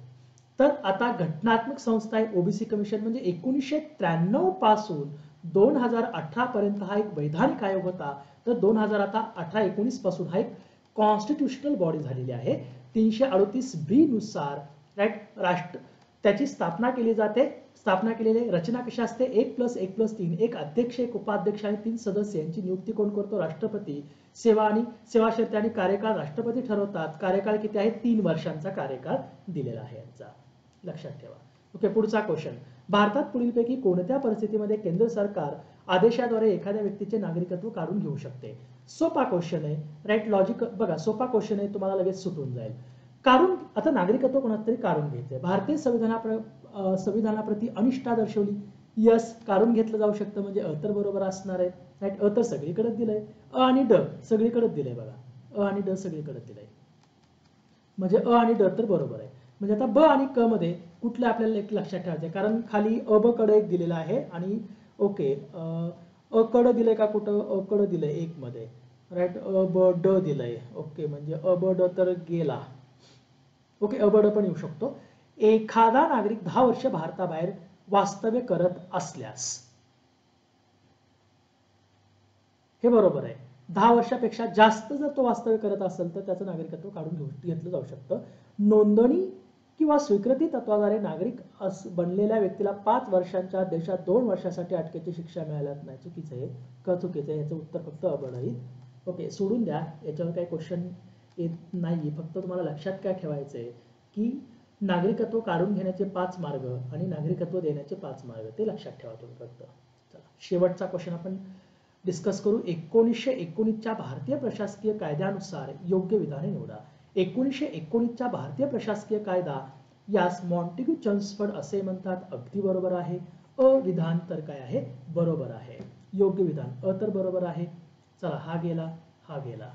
तर आता घटनात्मक संस्था आहे ओबीसी कमिशन, म्हणजे 1993 पासून 2018 पर्यंत हा एक वैधानिक आयोग होता. तर 2018-19 पासून हा एक कॉन्स्टिट्यूशनल बॉडी झालेली आहे. 338B नुसार राईट त्याची स्थापना केली जाते. स्थापना केलेली रचना कशी असते? 1+1+3 एक अध्यक्ष, एक उपाध्यक्ष आणि 3 सदस्य यांची नियुक्ती कोण करतो? राष्ट्रपती. सेवा शर्ती आणि कार्यकाळ राष्ट्रपती ठरवतात. कार्यकाळ किती आहे? 3 वर्षांचा कार्यकाळ दिलेला आहे यांचा, लक्षात ठेवा. ओके, पुढचा क्वेश्चन. भारतात पुढीलपैकी कोणत्या परिस्थितीमध्ये केंद्र सरकार आदेशाद्वारे एखाद्या व्यक्तीचे नागरिकत्व काढून घेऊ शकते? सोपा क्वेश्चन आहे राईट. लॉजिक बघा, सोपा क्वेश्चन आहे, तुम्हाला लगेच सुटून जाईल. काढून आता नागरिकत्व कोणाला तरी काढून घ्यायचंय. भारतीय संविधानाप्रती अनिष्ठा दर्शवली, यस काढून घेतलं जाऊ शकतं. म्हणजे अ तर बरोबर असणार आहे राईट. अ तर सगळीकडे दिलंय, अ आणि ड सगळीकडे दिलंय बघा, अ आणि ड सगळीकडे दिलंय, म्हणजे अ आणि ड तर बरोबर आहे. म्हणजे आता ब आणि क मध्ये कुठलं आपल्याला एक लक्षात ठेवायचं, कारण खाली अ ब कडे एक दिलेला आहे आणि ओके अ कडं दिलंय का? कुठं अ कडं दिलंय एक मध्ये राईट. अ ब ड दिलंय. ओके, म्हणजे अ ब ड तर गेला. ओके, अ ब ड पण येऊ शकतो. एखादा नागरिक 10 वर्ष भारताबाहेर वास्तव्य करत असल्यास, हे बरोबर आहे. 10 वर्षापेक्षा जास्त जर तो वास्तव्य करत असेल तर त्याचं नागरिकत्व काढून घेतलं जाऊ शकतं. नोंदणी किंवा स्वीकृती तत्वाद्वारे नागरिक बनलेल्या व्यक्तीला 5 वर्षांच्या देशात 2 वर्षासाठी अटकेची शिक्षा मिळाल्यात नाही. चुकीचं आहे का? चुकीचं आहे. याचं उत्तर फक्त अ ब ड येईल. ओके, सोडून द्या, याच्यावर काही क्वेश्चन येत नाही. फक्त तुम्हाला लक्षात काय ठेवायचंय की नागरिकत्व काढून घेण्याचे 5 मार्ग आणि नागरिकत्व देण्याचे 5 मार्ग ते लक्षात ठेवा तुम्ही फक्त. चला, शेवटचा क्वेश्चन आपण डिस्कस करू. 1919च्या भारतीय प्रशासकीय कायद्यानुसार योग्य विधाने निवडा. 1919च्या भारतीय प्रशासकीय कायदा यास मॉन्टेग्यू चेम्सफोर्ड असे म्हणतात. अगदी बरोबर आहे. अ विधान तर काय आहे? बरोबर आहे. योग्य विधान अ तर बरोबर आहे. चला, हा गेला, हा गेला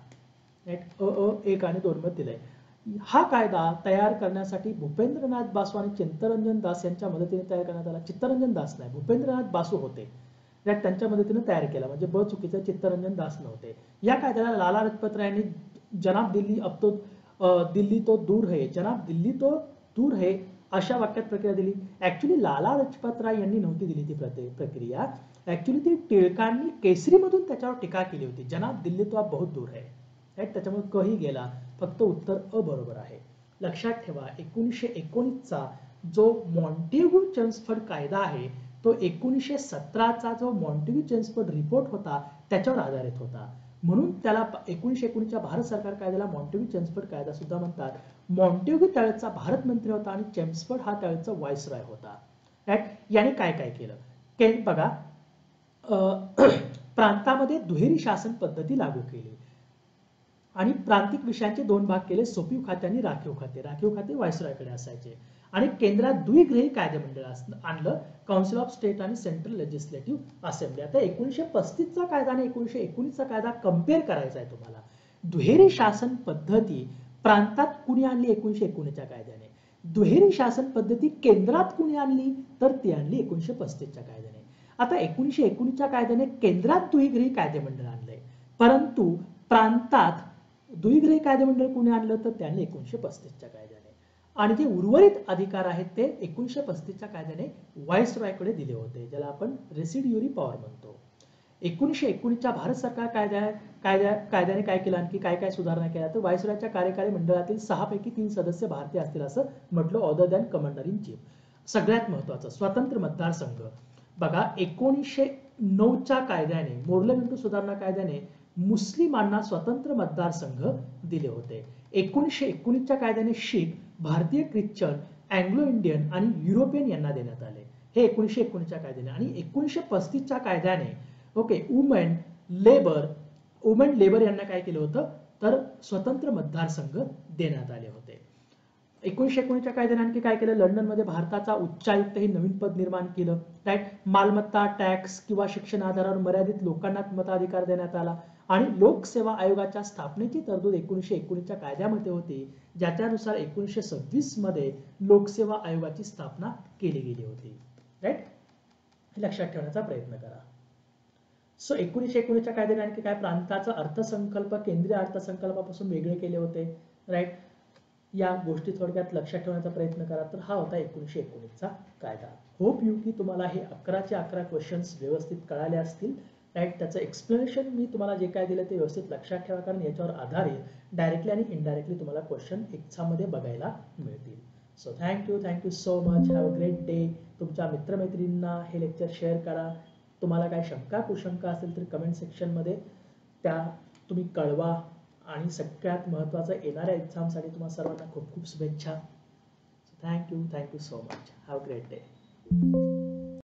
राईट. अ 1 आणि 2 मध्ये दिलंय. हा कायदा तयार करण्यासाठी भूपेंद्रनाथ बासू आणि चित्तरंजन दास यांच्या मदतीने तयार करण्यात आला. चित्तरंजन दास नाही, भूपेंद्रनाथ बासू होते, त्यांच्या मदतीने तयार केला. म्हणजे ब चुकीचं, चित्तरंजन दास नव्हते. या कायद्याला लाला लजपत राय यांनी जनाब दिल्ली अब तो दिल्ली तो दूर है, जनाब दिल्ली तो दूर है अशा वाक्यात प्रक्रिया दिली. ऍक्च्युली लाला लजपत राय यांनी नव्हती दिली ती प्रक्रिया. ऍक्च्युली ती टिळकांनी केसरीमधून त्याच्यावर टीका केली होती. जनाब दिल्ली तो अब बहुत दूर है राईट. त्याच्यामुळे कही गेला, फक्त उत्तर अ बरोबर आहे. लक्षात ठेवा, 1919चा जो मॉन्टेग्यू चेम्सफोर्ड कायदा आहे तो 1917चा जो मॉन्टेग्यू चेम्सफोर्ड रिपोर्ट होता त्याच्यावर आधारित होता. म्हणून त्याला 1919च्या भारत सरकार कायद्याला मॉन्टेग्यू चेम्सफोर्ड कायदा सुद्धा म्हणतात. मॉन्टेग्यू त्यावेळेचा भारत मंत्री होता आणि चेम्सफोर्ड हा त्यावेळेचा व्हाईसरॉय होता राईट. याने काय काय केलं बघा. प्रांतामध्ये दुहेरी शासन पद्धती लागू केली आणि प्रांतिक विषयांचे 2 भाग केले, सोपीव खाते आणि राखीव खाते. राखीव खाते व्हाईसरॉयकडे असायचे. आणि केंद्रात द्विगृही कायदेमंडळ आणलं, काउन्सिल ऑफ स्टेट आणि सेंट्रल लेजिस्लेटिव्ह असेंब्ली. आता 1935चा कायदा आणि 1919चा कायदा कम्पेअर करायचा आहे तुम्हाला. दुहेरी शासन पद्धती प्रांतात कुणी आणली? 1919च्या कायद्याने. दुहेरी शासन पद्धती केंद्रात कुणी आणली? तर ती आणली 1935च्या कायद्याने. आता 1919च्या कायद्याने केंद्रात द्विगृही कायदेमंडळ आणलंय, परंतु प्रांतात द्विगृही कायदेमंडळ कुणी आणलं? तर त्यांनी 1935च्या कायद्याने. आणि जे उर्वरित अधिकार आहेत ते 1935च्या कायद्याने व्हाईसरॉयकडे दिले होते, ज्याला आपण रेसिड्युरी पॉवर म्हणतो. 1919च्या भारत सरकार कायद्याने काय केलं? आणखी काय काय सुधारणा केल्या? तर व्हाईसरॉयच्या कार्यकारी मंडळातील 6 पैकी 3 सदस्य भारतीय असतील असं म्हटलं, other than commander in chief. सगळ्यात महत्वाचं स्वतंत्र मतदारसंघ बघा. 1909च्या कायद्याने, मोर्लेमेंटो सुधारणा कायद्याने मुस्लिमांना स्वतंत्र मतदारसंघ दिले होते. 1919च्या कायद्याने शीख, भारतीय ख्रिश्चन, अँग्लो इंडियन आणि युरोपियन यांना देण्यात आले. हे 1919च्या कायद्याने. आणि 1935च्या कायद्याने ओके वुमेन लेबर यांना काय केलं होतं? तर स्वतंत्र मतदारसंघ देण्यात आले होते. 1919च्या कायद्याने आणखी काय केलं? लंडनमध्ये भारताचा उच्चायुक्त हे नवीन पद निर्माण केलं राईट. मालमत्ता टॅक्स किंवा शिक्षण आधारावर मर्यादित लोकांना मताधिकार देण्यात आला. आणि लोकसेवा आयोगाच्या स्थापनेची तरतूद 1919च्या कायद्यामध्ये होती, ज्याच्यानुसार 1926 मध्ये लोकसेवा आयोगाची स्थापना केली गेली होती राईट. लक्षात ठेवण्याचा प्रयत्न करा. सो 1919च्या कायद्याने आणखी काय? प्रांताचा अर्थसंकल्प केंद्रीय अर्थसंकल्पापासून वेगळे केले होते राईट. या गोष्टी थोडक्यात लक्षात ठेवण्याचा प्रयत्न करा. तर हा होता 1919चा कायदा. होप यू की तुम्हाला हे 11चे 11 क्वेश्चन्स व्यवस्थित कळाले असतील. राईट. त्याचं एक्सप्लेनेशन मी तुम्हाला जे काय दिलं ते व्यवस्थित लक्षात ठेवा, कारण याच्यावर आधारित डायरेक्टली आणि इनडायरेक्टली तुम्हाला क्वेश्चन एक्झाममध्ये बघायला मिळतील. So thank you so much. Have a great day. तुमच्या मित्रमैत्रिणींना हे लेक्चर शेअर करा. तुम्हाला काय शंका कुशंका असेल तर कमेंट सेक्शनमध्ये त्या तुम्ही कळवा. आणि सगळ्यात महत्त्वाचं, येणाऱ्या एक्झामसाठी तुम्हाला सर्वांना खूप खूप शुभेच्छा. Thank you so much. Have a great day.